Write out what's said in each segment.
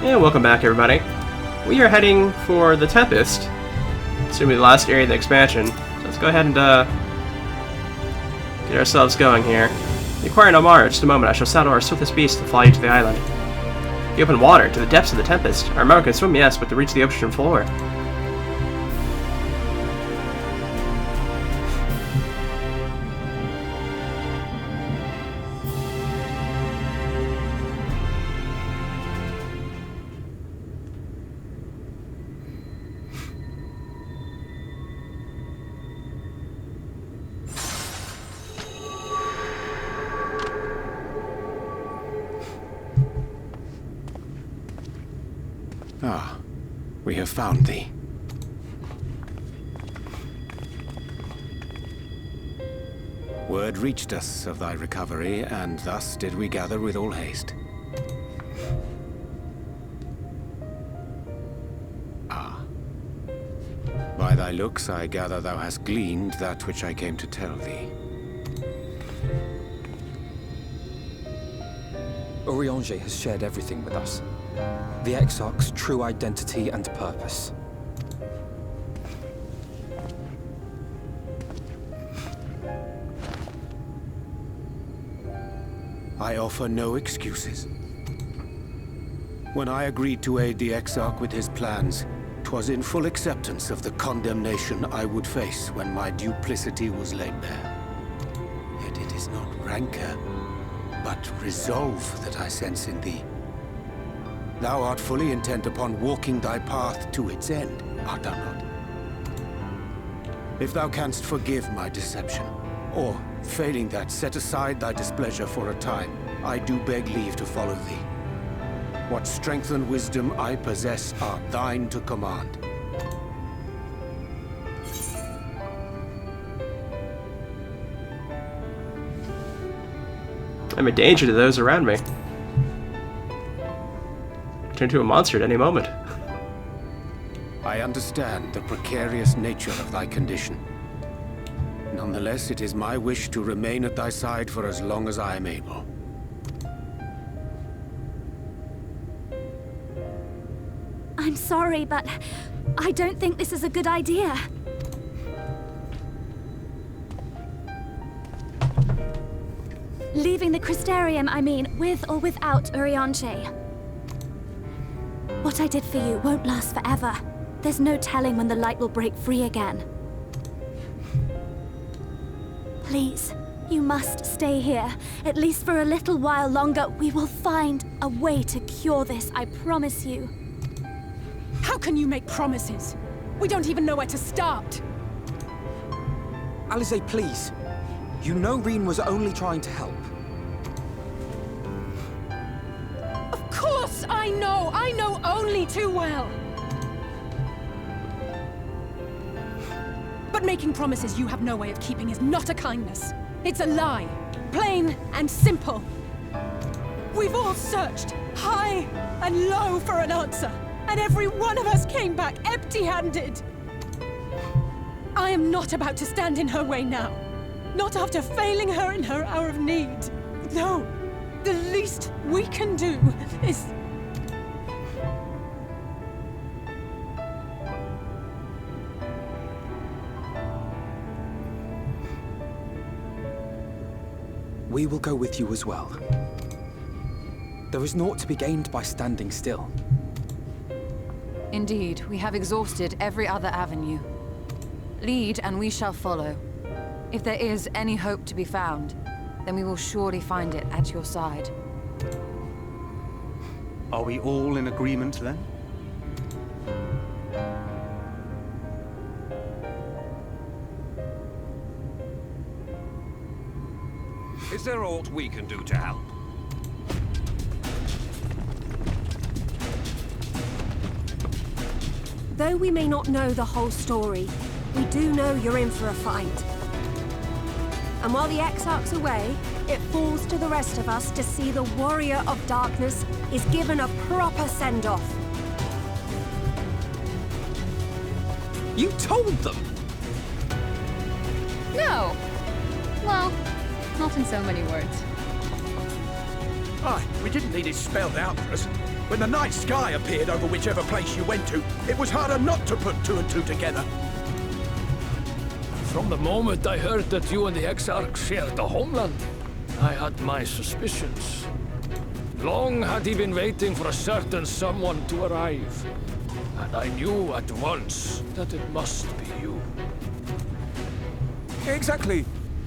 And welcome back, everybody. We are heading for the Tempest. It's going to be the last area of the expansion. So let's go ahead and get ourselves going here. You acquire no mar. Just a moment. I shall saddle our swiftest beast to fly you to the island. The open water, to the depths of the Tempest. Our marrow can swim, yes, but to reach the ocean floor. Ah, we have found thee. Word reached us of thy recovery, and thus did we gather with all haste. Ah. By thy looks, I gather thou hast gleaned that which I came to tell thee. Urianger has shared everything with us. The Exarch's true identity and purpose. I offer no excuses. When I agreed to aid the Exarch with his plans, 'twas in full acceptance of the condemnation I would face when my duplicity was laid bare. Yet it is not rancor, but resolve that I sense in thee. Thou art fully intent upon walking thy path to its end, art thou not? If thou canst forgive my deception, or, failing that, set aside thy displeasure for a time, I do beg leave to follow thee. What strength and wisdom I possess are thine to command. I'm a danger to those around me. Turn into a monster at any moment. I understand the precarious nature of thy condition. Nonetheless, it is my wish to remain at thy side for as long as I am able. I'm sorry, but I don't think this is a good idea. Leaving the Crystarium, I mean, with or without Urianger. What I did for you won't last forever. There's no telling when the light will break free again. Please, you must stay here. At least for a little while longer. We will find a way to cure this, I promise you. How can you make promises? We don't even know where to start. Alisaie, please. You know Rean was only trying to help. Of course I know! I know only too well! But making promises you have no way of keeping is not a kindness. It's a lie. Plain and simple. We've all searched high and low for an answer, and every one of us came back empty-handed. I am not about to stand in her way now. Not after failing her in her hour of need. No, the least we can do is... We will go with you as well. There is naught to be gained by standing still. Indeed, we have exhausted every other avenue. Lead, and we shall follow. If there is any hope to be found, then we will surely find it at your side. Are we all in agreement, then? Is there aught we can do to help? Though we may not know the whole story, we do know you're in for a fight. And while the Exarch's away, it falls to the rest of us to see the Warrior of Darkness is given a proper send-off. You told them! No! Well, not in so many words. Aye, we didn't need it spelled out for us. When the night sky appeared over whichever place you went to, it was harder not to put two and two together. From the moment I heard that you and the Exarch shared the homeland, I had my suspicions. Long had he been waiting for a certain someone to arrive, and I knew at once that it must be you. Exactly.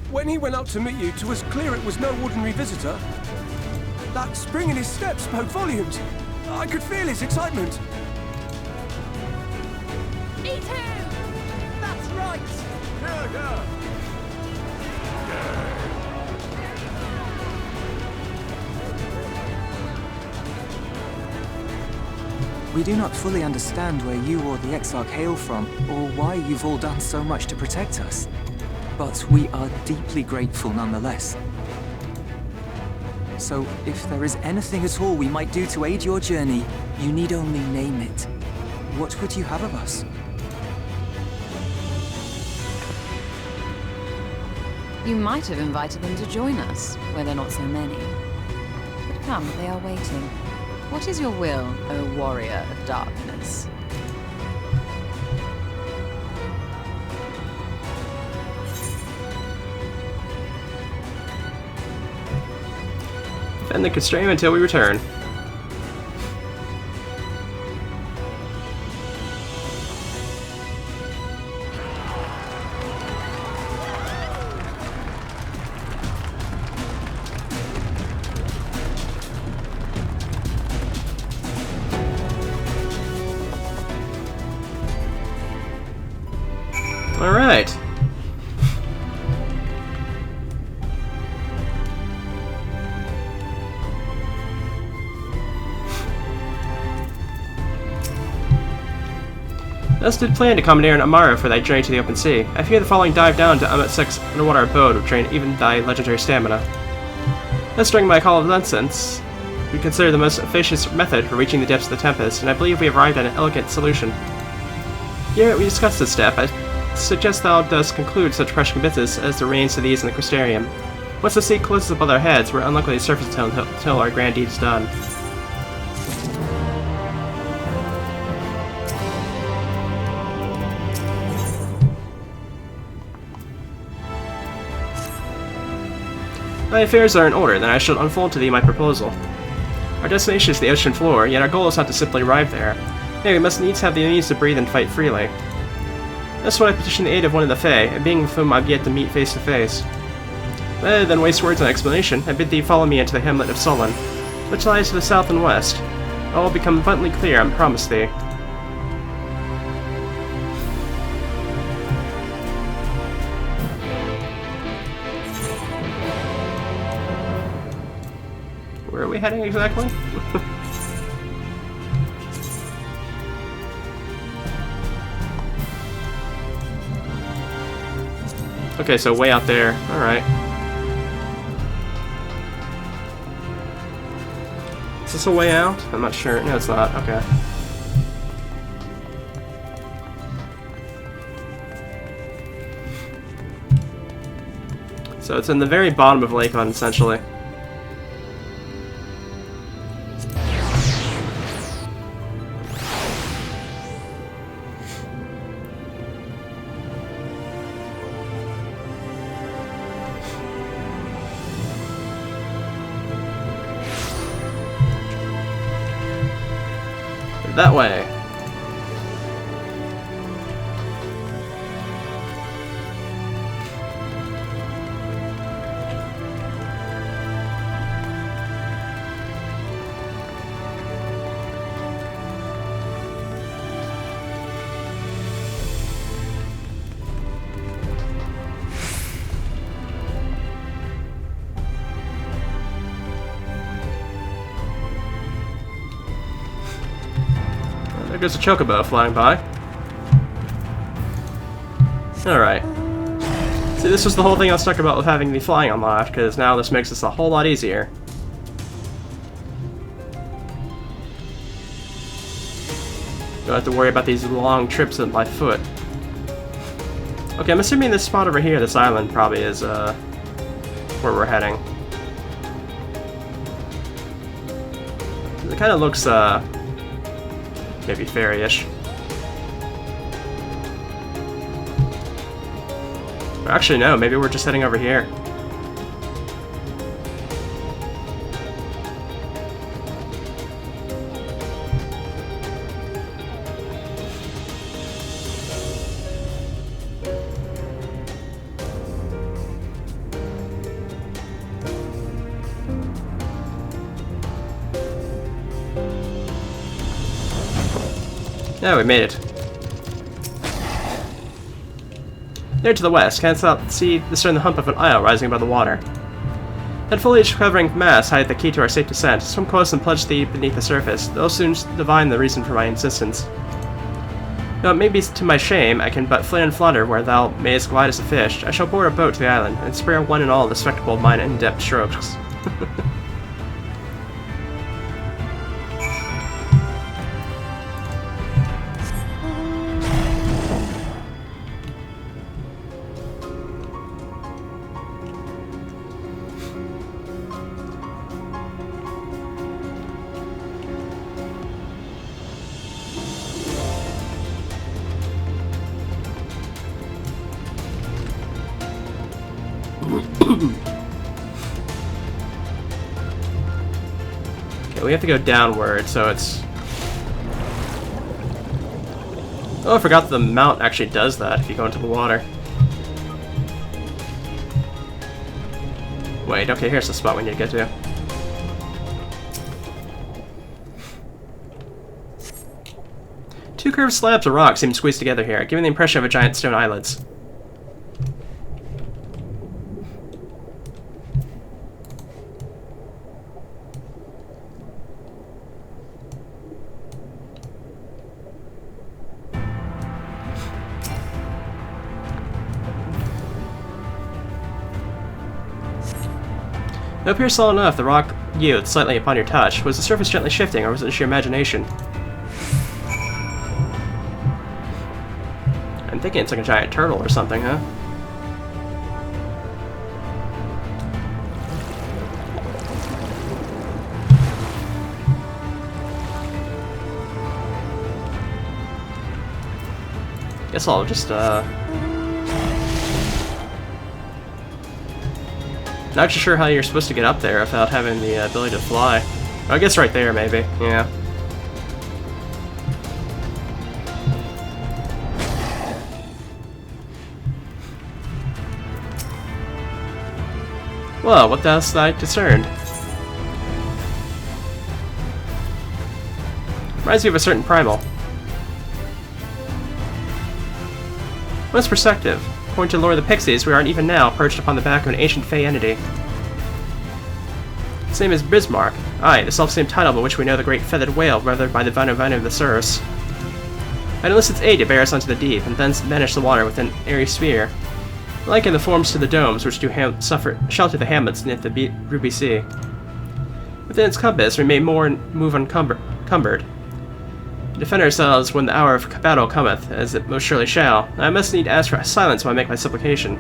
When he went out to meet you, it was clear it was no ordinary visitor. That spring in his step spoke volumes. I could feel his excitement. Eat him! That's right! We do not fully understand where you or the Exarch hail from, or why you've all done so much to protect us. But we are deeply grateful nonetheless. So, if there is anything at all we might do to aid your journey, you need only name it. What would you have of us? You might have invited them to join us, where there are not so many. But come, they are waiting. What is your will, O warrior of darkness? Defend the constraint until we return. All right. Thus did plan to commandeer an Amara for thy journey to the open sea. I fear the following dive down to Amat-Sek's underwater abode would drain even thy legendary stamina. Thus, during my call of nonsense, we consider the most efficacious method for reaching the depths of the Tempest, and I believe we have arrived at an elegant solution. Here we discussed this step. I suggest thou dost conclude such pressing business as there remains to these in the Crystarium. Once the sea closes above our heads, we're unlikely to surface until our grand deed is done. Thy affairs are in order, then I shall unfold to thee my proposal. Our destination is the ocean floor, yet our goal is not to simply arrive there. Nay, we must needs have the means to breathe and fight freely. Thus when I petition the aid of one of the Fae, a being with whom I've yet to meet face to face. Rather than waste words on explanation, I bid thee follow me into the hamlet of Sullen, which lies to the south and west. All will become abundantly clear, I promise thee. Where are we heading exactly? Okay, so way out there. Alright. Is this a way out? I'm not sure. No, it's not. Okay. So it's in the very bottom of Lakon, essentially. That way. There goes a chocobo flying by. Alright. See, this was the whole thing I was talking about with having the flying unlocked, because now this makes this a whole lot easier. Don't have to worry about these long trips by foot. Okay, I'm assuming this spot over here, this island, probably is where we're heading. It kind of looks, maybe fairy-ish. Or actually, no, maybe we're just heading over here. Yeah, we made it. There to the west, canst thou discern the hump of an isle rising above the water? That foliage-covering mass hide the key to our safe descent. Swim close and plunge thee beneath the surface. They'll soon divine the reason for my insistence. Though it may be to my shame, I can but flit and flutter where thou mayest glide as a fish. I shall board a boat to the island, and spare one and all the spectacle of mine in-depth strokes. Okay, we have to go downward, so it's... Oh, I forgot the mount actually does that if you go into the water. Wait, okay, here's the spot we need to get to. Two curved slabs of rock seem squeezed together here, giving the impression of giant stone islets. It appears solid enough. The rock yields slightly upon your touch. Was the surface gently shifting, or was it sheer imagination? I'm thinking it's like a giant turtle or something, huh? Guess I'll just, Not actually sure how you're supposed to get up there without having the ability to fly. Oh, I guess right there, maybe. Yeah. Well, what thou I discerned? Reminds me of a certain primal. Most perceptive. According to the lore of the Pixies, we aren't even now perched upon the back of an ancient Fey entity. Its name is Bismarck. Aye, the self-same title by which we know the great feathered whale weathered by the Vanu of the Surus. I'd enlist its aid to bear us onto the deep, and thence banish the water with an airy sphere. Liken the forms to the domes which do shelter the hamlets beneath the Ruby Sea. Within its compass, we may more move uncumbered. Defend ourselves when the hour of battle cometh, as it most surely shall. I must need ask for silence while I make my supplication.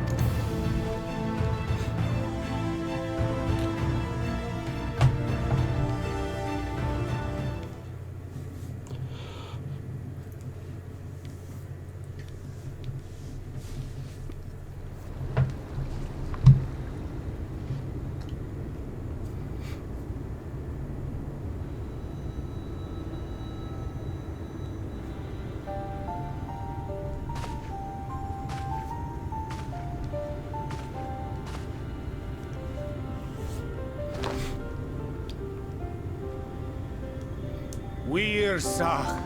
Wir Sach,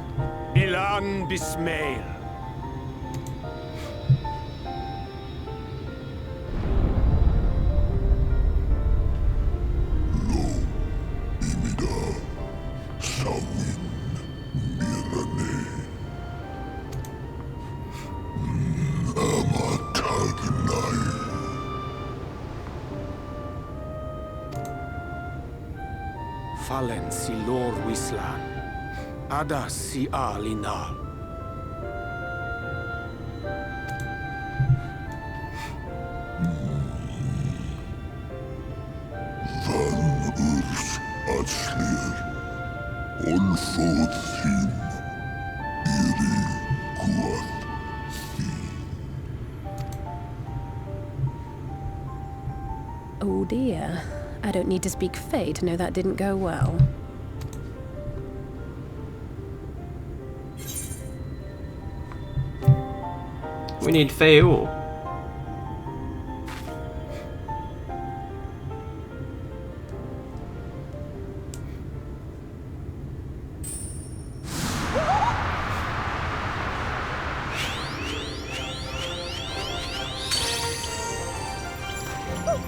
Bilan Bismail. Fallen si lor wislan, ada si alinal. Van urs atslir, Oh dear. I don't need to speak Fae to know that didn't go well. We need Fae.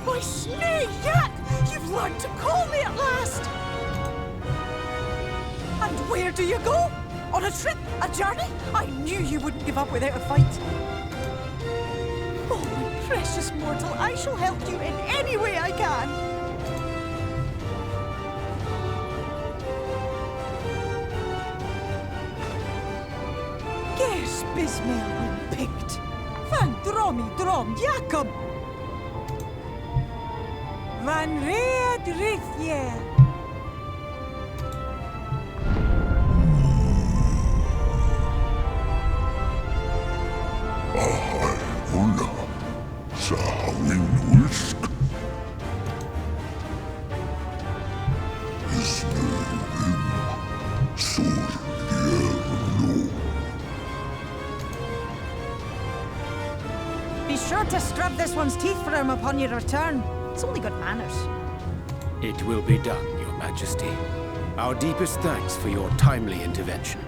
My snake, Yak! You've learned to call me at last! And where do you go? On a trip? A journey? I knew you wouldn't give up without a fight. Oh, my precious mortal, I shall help you in any way I can. Ges Bismel when picked. Van Dromi Drom Jacob. Van Red Rithje. Be sure to strip this one's teeth for him upon your return. It's only good manners. It will be done, Your Majesty. Our deepest thanks for your timely intervention.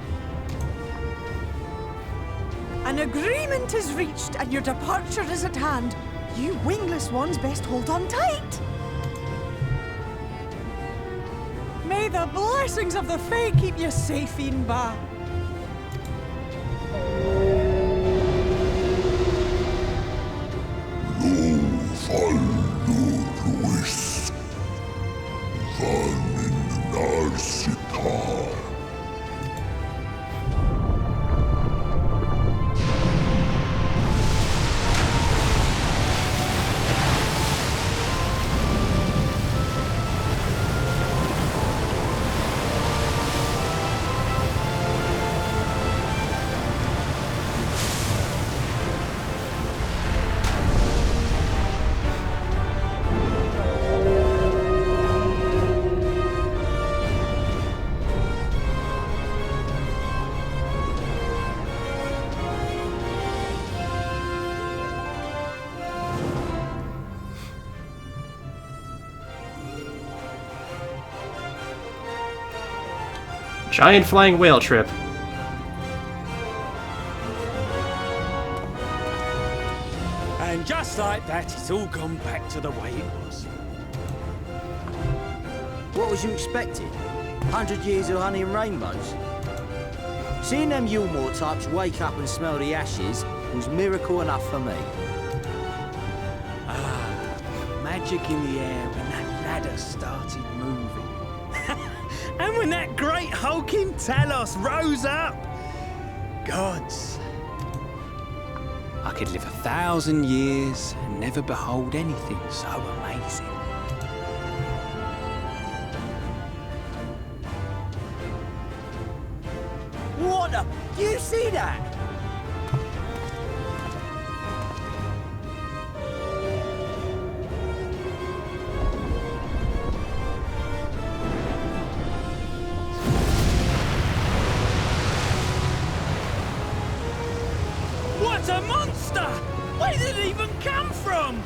An agreement is reached and your departure is at hand. You wingless ones best hold on tight. May the blessings of the Fae keep you safe, Inba. Giant flying whale trip. And just like that, it's all gone back to the way it was. What was you expecting? 100 years of honey and rainbows? Seeing them Yulmore types wake up and smell the ashes was miracle enough for me. Ah, magic in the air when that ladder started moving. And when that great hulking Talos rose up! Gods! I could live 1,000 years and never behold anything so amazing. What the? You see that? What a monster! Where did it even come from?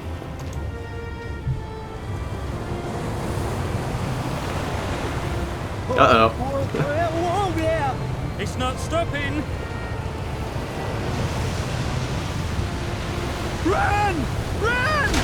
Uh-oh. Whoa there! It's not stopping! Run! Run!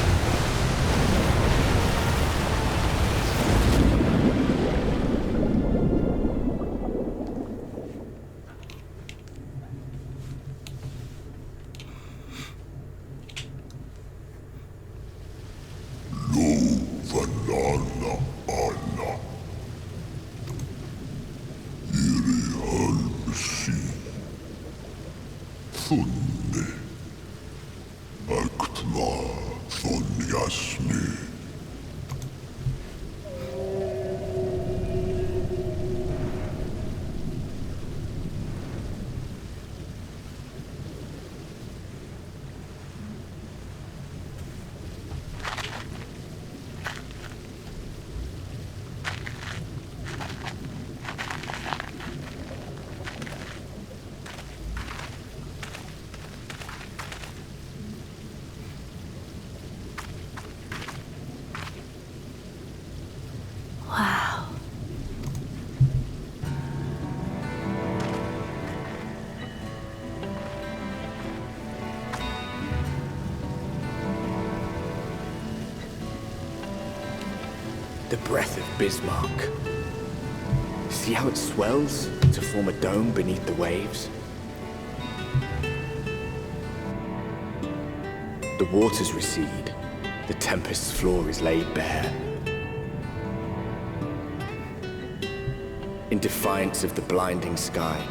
the breath of Bismarck. See how it swells to form a dome beneath the waves? The waters recede. The tempest's floor is laid bare. In defiance of the blinding sky,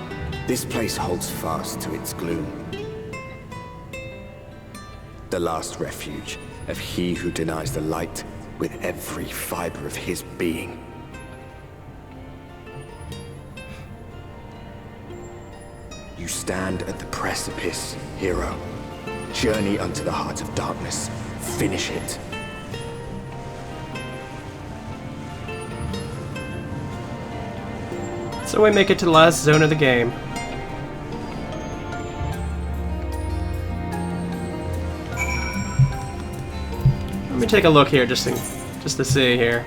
this place holds fast to its gloom. The last refuge of he who denies the light with every fiber of his being. You stand at the precipice, hero. Journey unto the heart of darkness. Finish it. So we make it to the last zone of the game. Let me take a look here just to see here.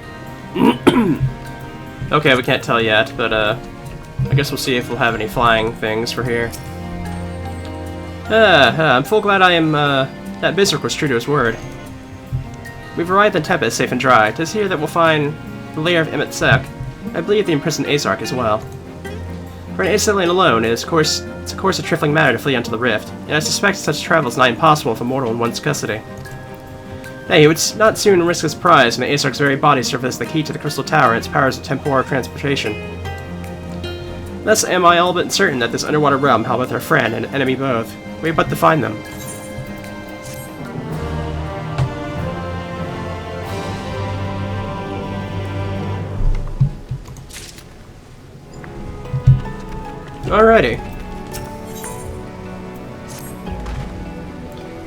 Okay, we can't tell yet, but I guess we'll see if we'll have any flying things for here. I'm full glad that Bismarck was true to his word. We've arrived in Tepes safe and dry. 'Tis here that we'll find the lair of Emmet Sek. I believe the imprisoned Azark as well. For an Aesthelian alone, it's of course a trifling matter to flee onto the rift, and I suspect such travel is not impossible with a mortal in one's custody. Hey, he would not soon risk his prize, and Azark's very body serve as the key to the Crystal Tower and its powers of temporal transportation. Thus am I all but certain that this underwater realm held both our friend and enemy both. We have but to find them. Alrighty.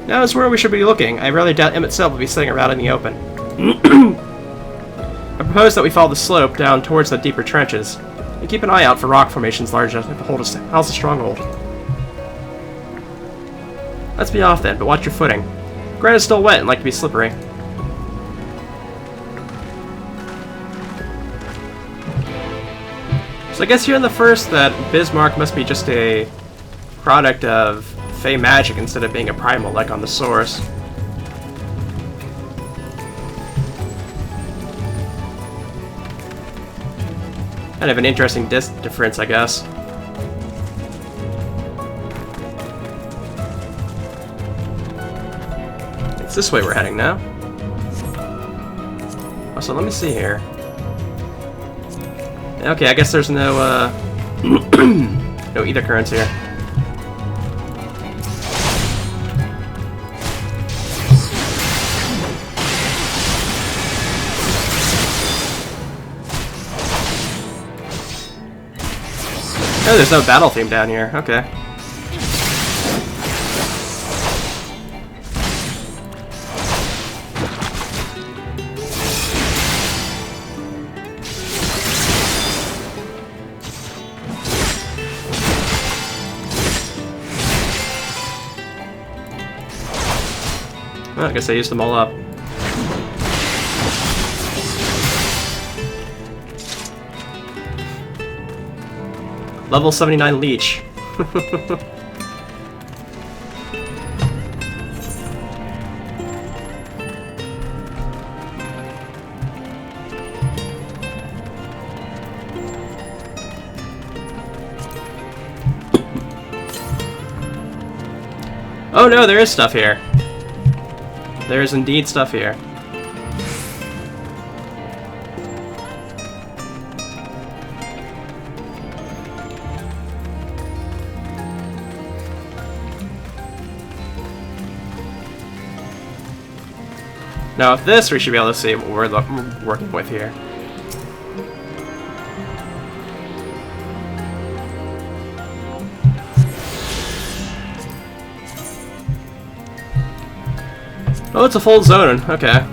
Now is where we should be looking. I really doubt Emmet Sek will be sitting around in the open. I propose that we follow the slope down towards the deeper trenches, and keep an eye out for rock formations large enough to hold house a stronghold. Let's be off then, but watch your footing. Ground is still wet and like to be slippery. So I guess here in the first that Bismarck must be just a product of Fey magic instead of being a primal like on the source. Kind of an interesting difference, I guess. It's this way we're heading now. Oh, so let me see here. Okay, I guess there's no, no ether currents here. Oh, there's no battle theme down here. Okay. Well, I guess I used them all up. Level 79 leech. Oh no, there is stuff here. There is indeed stuff here. Now with this, we should be able to see what we're working with here. Oh, it's a full zone. Okay.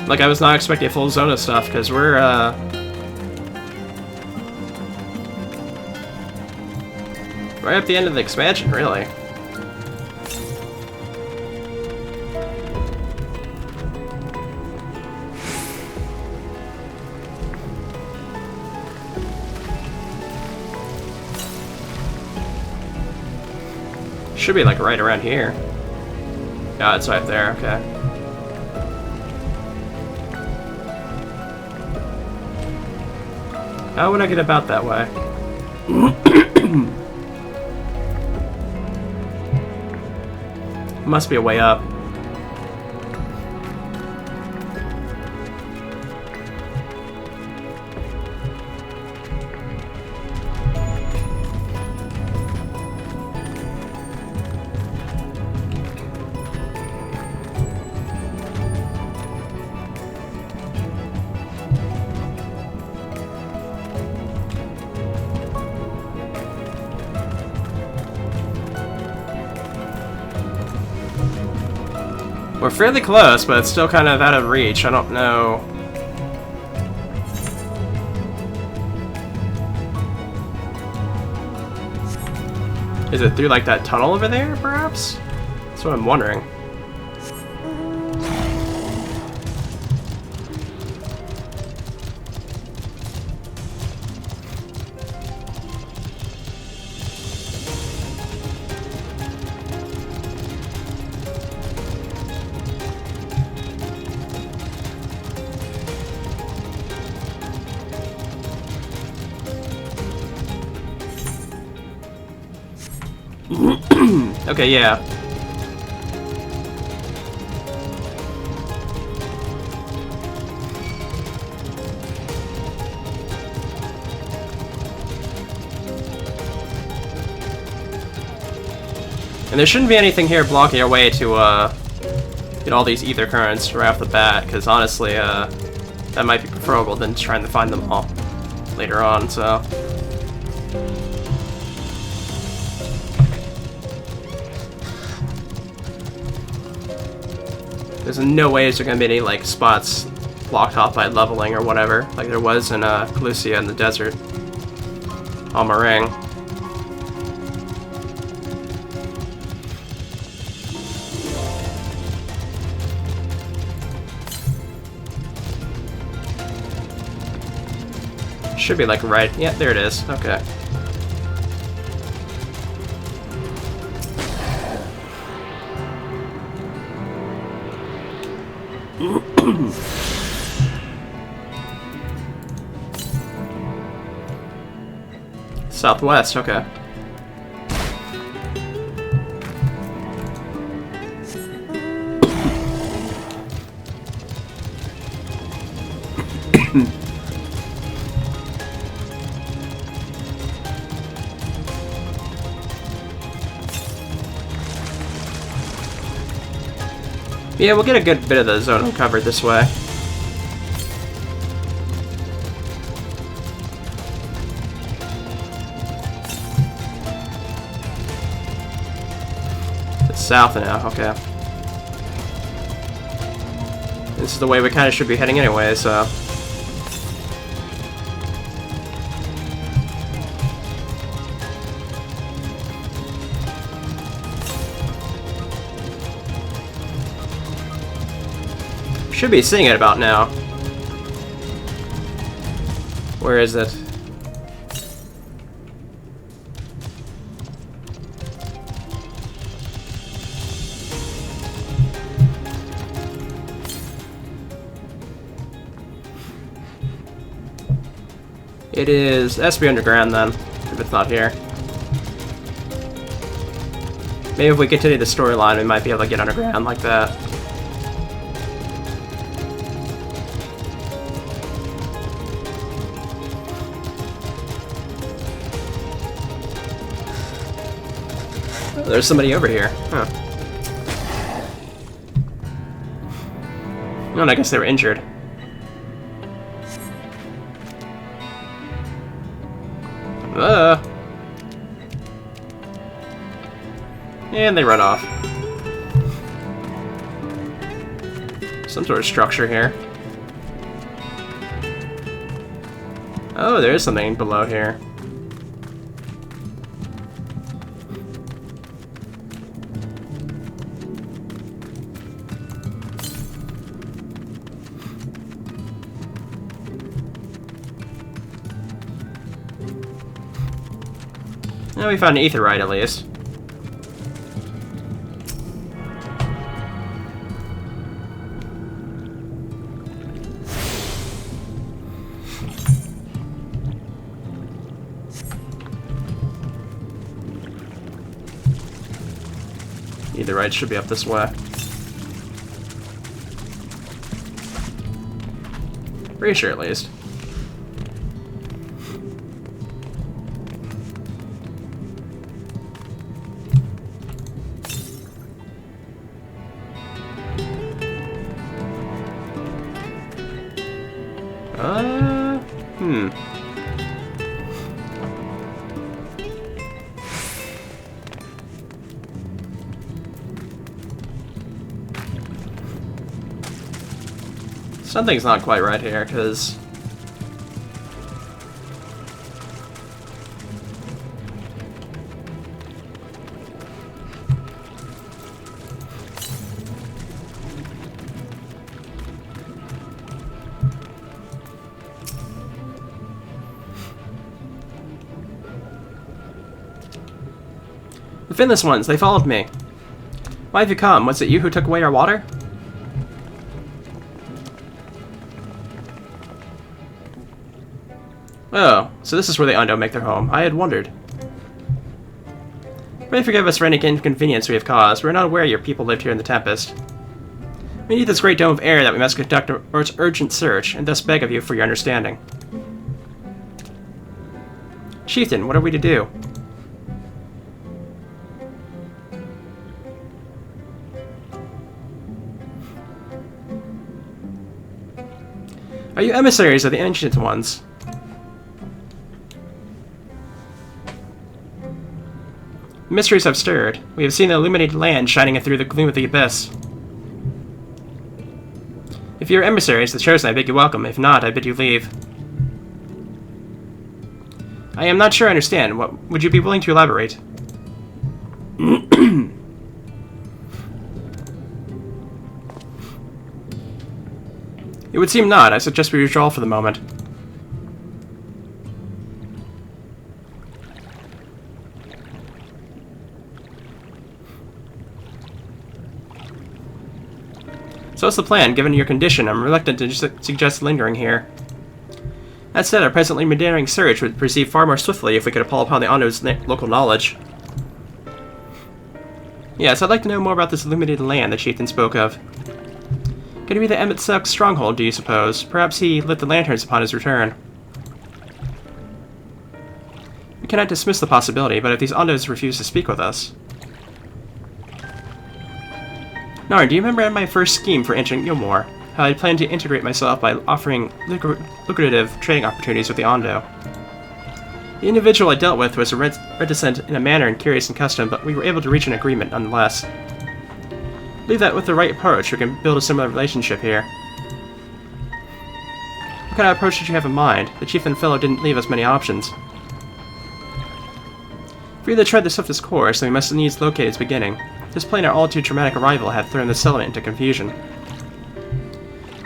Like, I was not expecting a full zone of stuff, because we're, right at the end of the expansion, really. Should be like right around here. Yeah, it's right there, okay. How would I get about that way? Must be a way up. We're fairly close, but it's still kind of out of reach. I don't know. Is it through like that tunnel over there, perhaps? That's what I'm wondering. Okay, yeah. And there shouldn't be anything here blocking our way to get all these ether currents right off the bat, because honestly, that might be preferable than trying to find them all later on, so... There's no way there's gonna be any like spots blocked off by leveling or whatever, like there was in Calusia in the desert on my ring. Should be like right. Yeah, there it is. Okay. Southwest, okay. Yeah, we'll get a good bit of the zone uncovered this way. It's south now, okay. This is the way we kind of should be heading anyway, so... Should be seeing it about now. Where is it? It is... It has to be underground then, if it's not here. Maybe if we continue the storyline, we might be able to get underground like that. There's somebody over here. Huh. Oh, and I guess they were injured. And they run off. Some sort of structure here. Oh, there is something below here. Well, we found an aetherite at least. Either right, should be up this way. Pretty sure, at least. Something's not quite right here, because... The finless ones, they followed me. Why have you come? Was it you who took away our water? Oh, so this is where the Undo make their home. I had wondered. Pray forgive us for any inconvenience we have caused. We are not aware your people lived here in the Tempest. We need this great dome of air that we must conduct an urgent search, and thus beg of you for your understanding. Chieftain, what are we to do? Are you emissaries of the Ancient Ones? Mysteries have stirred. We have seen the illuminated land shining through the gloom of the abyss. If you are emissaries, the Chosen, I bid you welcome. If not, I bid you leave. I am not sure I understand. What would you be willing to elaborate? It would seem not. I suggest we withdraw for the moment. So what's the plan? Given your condition, I'm reluctant to suggest lingering here. That said, our presently meandering search would proceed far more swiftly if we could call upon the Undo's local knowledge. Yes, I'd like to know more about this illuminated land the chieftain spoke of. Could it be the Emmet-Suck's stronghold, do you suppose? Perhaps he lit the lanterns upon his return. We cannot dismiss the possibility, but if these Undos refuse to speak with us... Narn, do you remember my first scheme for entering Gilmore? How I planned to integrate myself by offering lucrative trading opportunities with the Ondo. The individual I dealt with was reticent in a manner and curious in custom, but we were able to reach an agreement nonetheless. I believe that with the right approach, we can build a similar relationship here. What kind of approach did you have in mind? The chieftain fellow didn't leave us many options. If we either tread the swiftest course, then we must needs locate its beginning. This plain our all too traumatic arrival had thrown the settlement into confusion.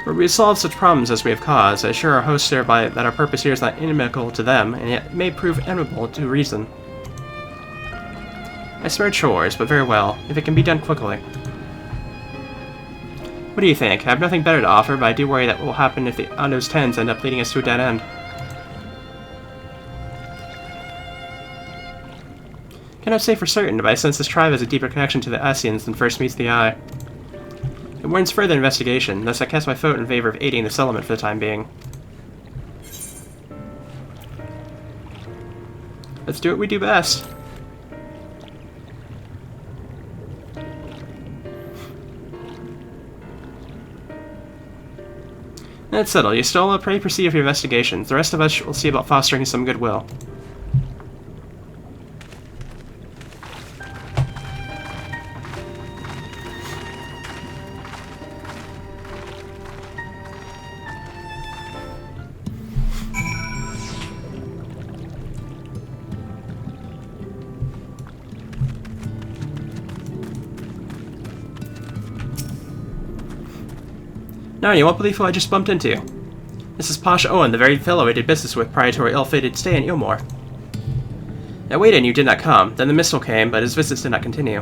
Where we solve such problems as we have caused, I assure our hosts thereby that our purpose here is not inimical to them, and yet may prove amiable to reason. I swear chores, but very well, if it can be done quickly. What do you think? I have nothing better to offer, but I do worry that what will happen if the Undo's tens end up leading us to a dead end. Cannot say for certain, but I sense this tribe has a deeper connection to the Asians than first meets the eye. It warrants further investigation, thus I cast my vote in favor of aiding the settlement for the time being. Let's do what we do best. That's settled. You still pray proceed with your investigations. The rest of us will see about fostering some goodwill. Narn, you won't believe who I just bumped into. This is Pasha Owen, the very fellow I did business with prior to our ill-fated stay in Ilmore. I waited and you did not come. Then the missile came, but his visits did not continue.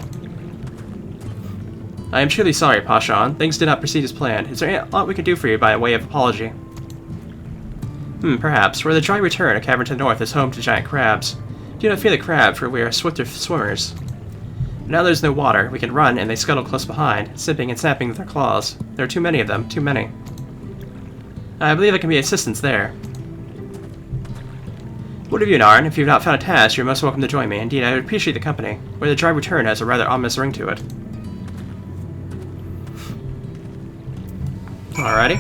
I am truly sorry, Pasha. Things did not proceed as planned. Is there aught we can do for you by way of apology? Perhaps. Where the dry return, a cavern to the north, is home to giant crabs. Do not fear the crabs, for we are swifter swimmers. Now there's no water. We can run, and they scuttle close behind, sipping and snapping with their claws. There are too many of them. Too many. I believe there can be assistance there. What of you, Narn? If you've not found a task, you're most welcome to join me. Indeed, I would appreciate the company. Where the dry return has a rather ominous ring to it. Alrighty.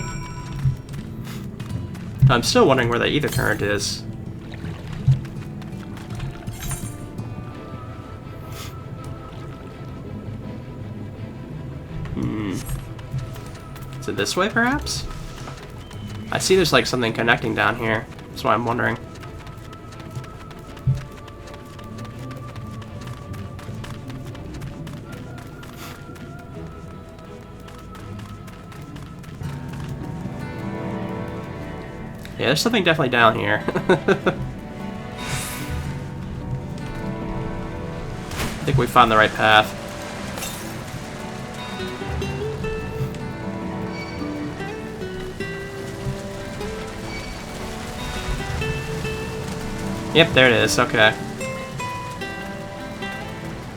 I'm still wondering where that ether current is. Is it this way, perhaps? I see there's like something connecting down here. That's why I'm wondering. Yeah, there's something definitely down here. I think we found the right path. Yep, there it is. Okay.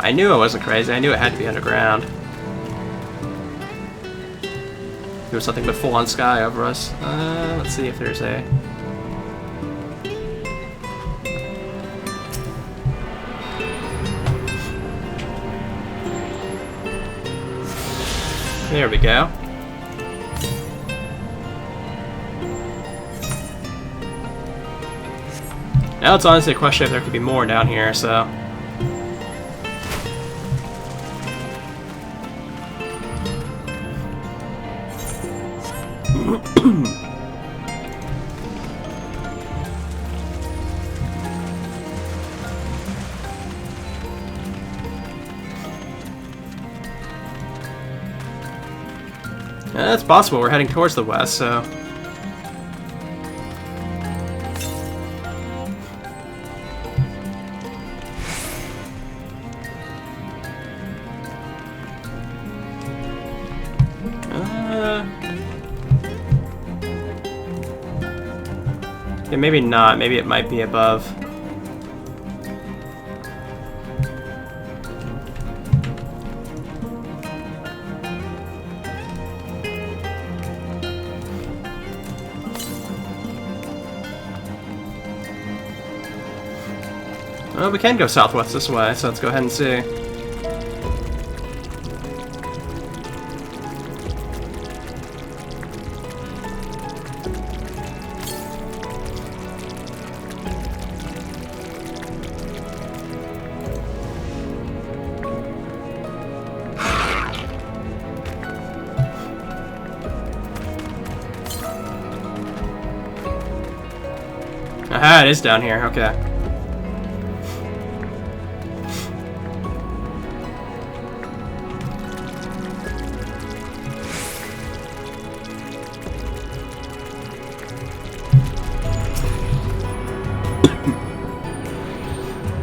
I knew I wasn't crazy. I knew it had to be underground. There was something but full-on sky over us. Let's see if there's a... There we go. Now it's honestly a question if there could be more down here, so... Yeah, it's possible. We're heading towards the west, so... Yeah, maybe not. Maybe it might be above. Well, we can go southwest this way, so let's go ahead and see. Aha, it is down here, okay.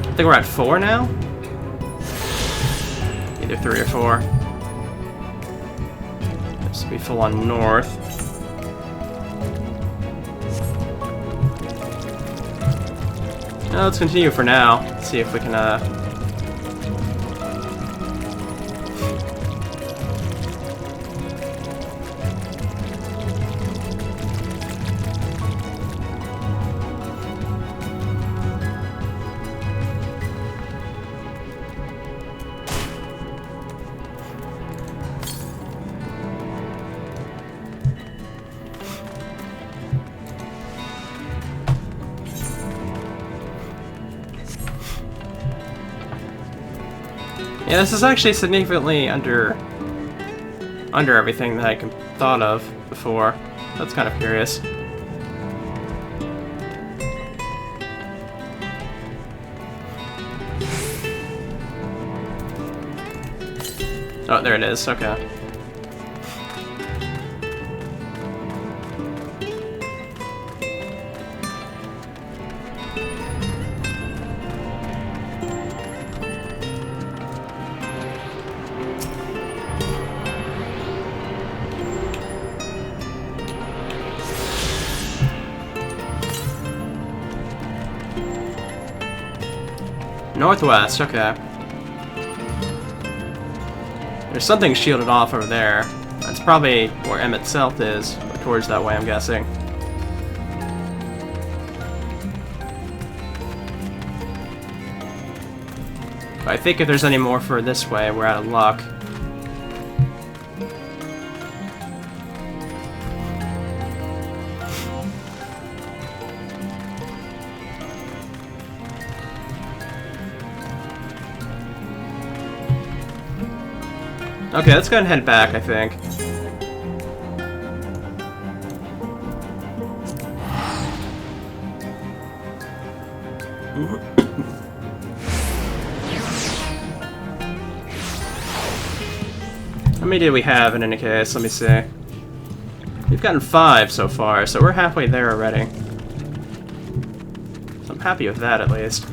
I think we're at 4 now? Either 3 or 4. This will be full on north. Now let's continue for now. See if we can, Yeah, this is actually significantly under everything that I can thought of before. That's kind of curious. Oh, there it is. Okay. Northwest, okay. There's something shielded off over there. That's probably where M itself is, or towards that way, I'm guessing. But I think if there's any more for this way, we're out of luck. Okay, let's go ahead and head back, I think. How many did we have in any case? Let me see. We've gotten 5 so far, so we're halfway there already. So I'm happy with that at least.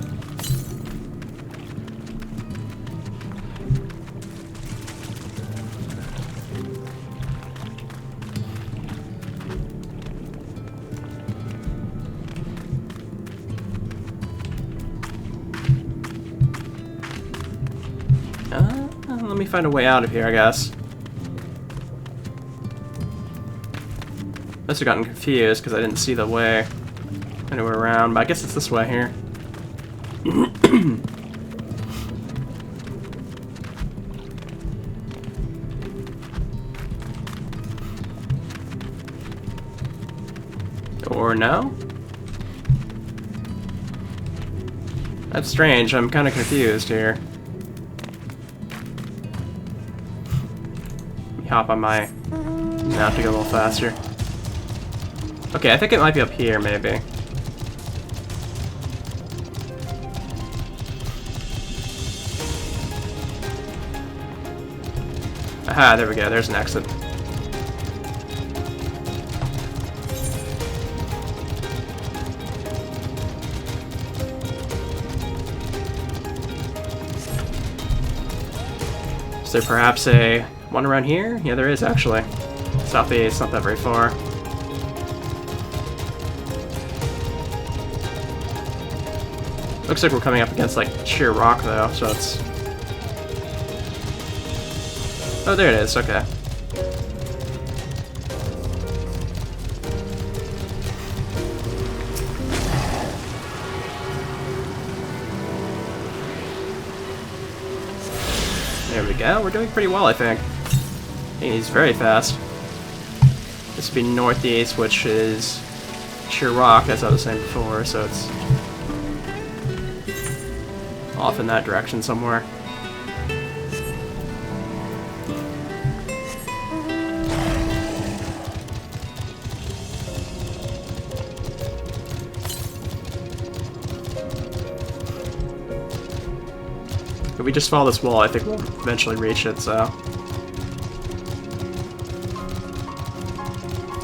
Let me find a way out of here, I guess. Must have gotten confused because I didn't see the way anywhere around, but I guess it's this way here. Or no? That's strange, I'm kind of confused here. Hop on my map to go a little faster. Okay, I think it might be up here, maybe. Aha, there we go, there's an exit. Is there perhaps a one around here? Yeah, there is actually. Southeast, not that very far. Looks like we're coming up against like sheer rock though, so it's... Oh, there it is, okay. There we go, we're doing pretty well, I think. He's very fast. This would be northeast, which is sheer rock, as I was saying before, so it's off in that direction somewhere. If we just follow this wall, I think we'll eventually reach it, so...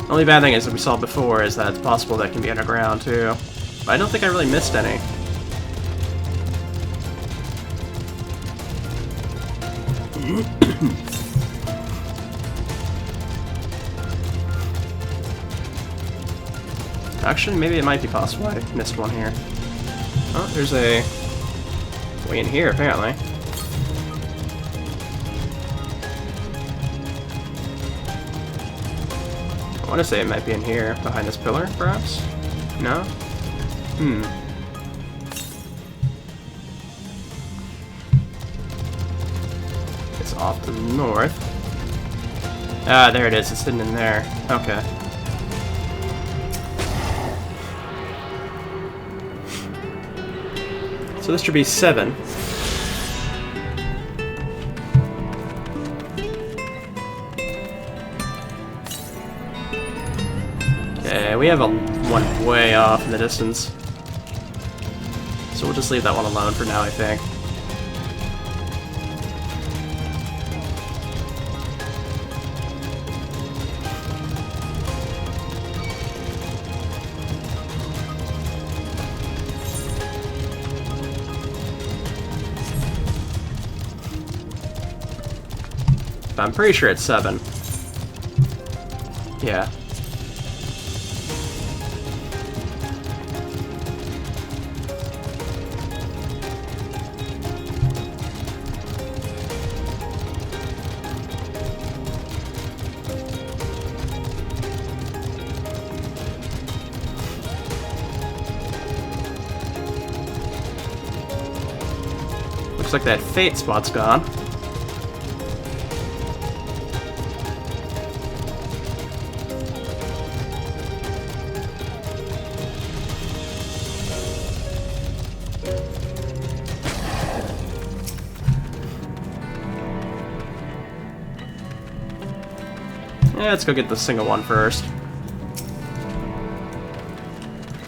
The only bad thing is that we saw before is that it's possible that it can be underground too. But I don't think I really missed any. Actually, maybe it might be possible I missed one here. Oh, there's a way in here apparently. I want to say it might be in here, behind this pillar, perhaps? No? It's off to the north. Ah, there it is, it's hidden in there. Okay. So this should be 7. Okay, we have one way off in the distance. So we'll just leave that one alone for now, I think. I'm pretty sure it's 7. Yeah. Looks like that fate spot's gone. Yeah, let's go get the single one first.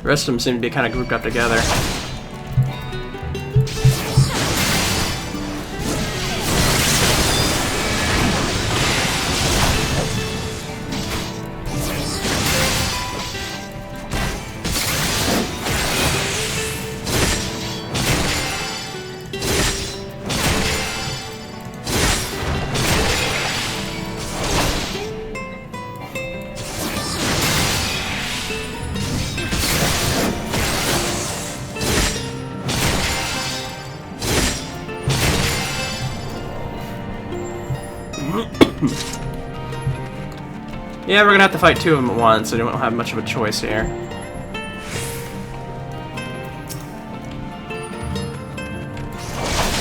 The rest of them seem to be kind of grouped up together. Yeah, we're gonna have to fight two of them at once, so we don't have much of a choice here.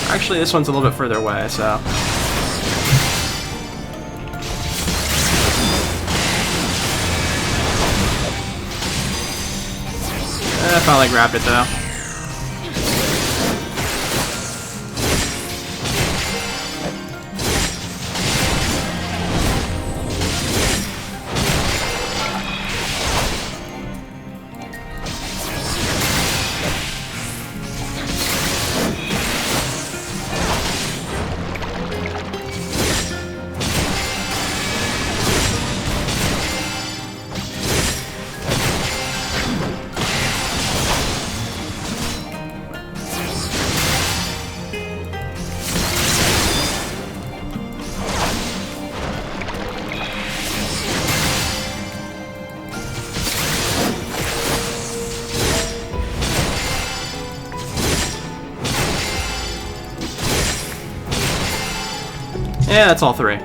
Actually, this one's a little bit further away, so... I finally grabbed it, though. Yeah, that's all three.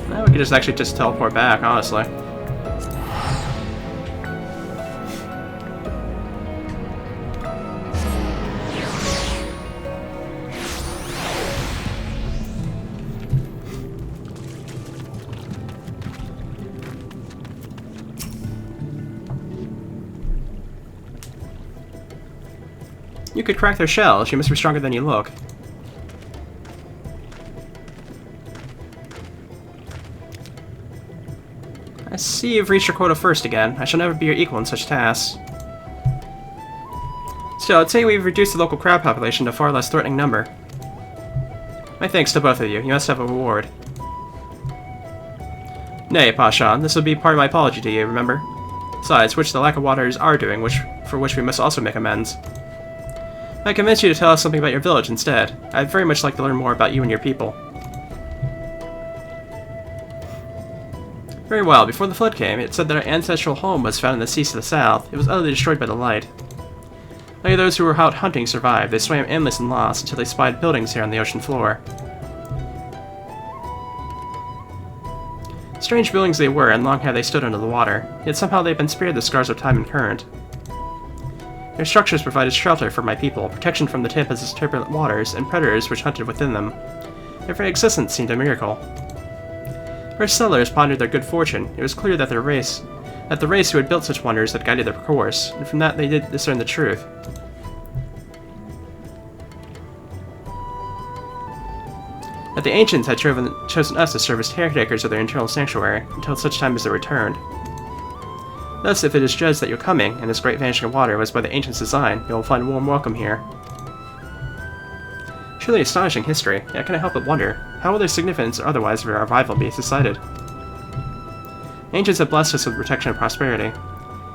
Now we could just actually just teleport back, honestly. You could crack their shells. You must be stronger than you look. I see you've reached your quota first again. I shall never be your equal in such tasks. Still, I'd say we've reduced the local crab population to a far less threatening number. My thanks to both of you. You must have a reward. Nay, Pashan, this will be part of my apology to you, remember? Besides, which the lack of waters are doing, for which we must also make amends. I convinced you to tell us something about your village instead. I'd very much like to learn more about you and your people. Very well, before the flood came, it said that our ancestral home was found in the seas to the south. It was utterly destroyed by the light. Only those who were out hunting survived. They swam aimless and lost until they spied buildings here on the ocean floor. Strange buildings they were, and long had they stood under the water, yet somehow they had been spared the scars of time and current. Their structures provided shelter for my people, protection from the Tampa's turbulent waters, and predators which hunted within them. Their very existence seemed a miracle. Where settlers pondered their good fortune, it was clear that the race who had built such wonders had guided their course, and from that they did discern the truth. That the ancients had chosen us to serve as caretakers of their internal sanctuary, until such time as they returned. Thus, if it is judged that your coming, and this great vanishing of water, was by the ancients' design, you will find a warm welcome here. Truly astonishing history, yet can I help but wonder, how will their significance or otherwise of our arrival be decided? Ancients have blessed us with protection and prosperity.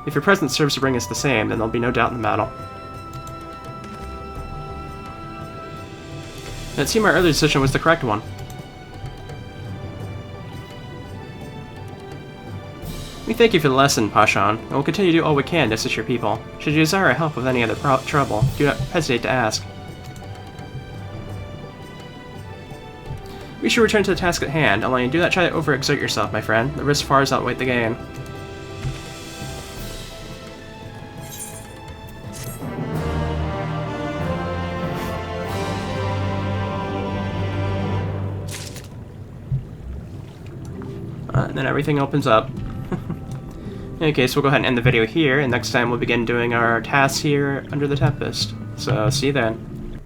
If your presence serves to bring us the same, then there'll be no doubt in the matter. And it seemed our earlier decision was the correct one. We thank you for the lesson, Pashan, and will continue to do all we can to assist your people. Should you desire our help with any other trouble, do not hesitate to ask. We should return to the task at hand, only do not try to overexert yourself, my friend. The risk far outweighs the gain. And then everything opens up. In any case, we'll go ahead and end the video here, and next time we'll begin doing our tasks here under the Tempest. So, see you then.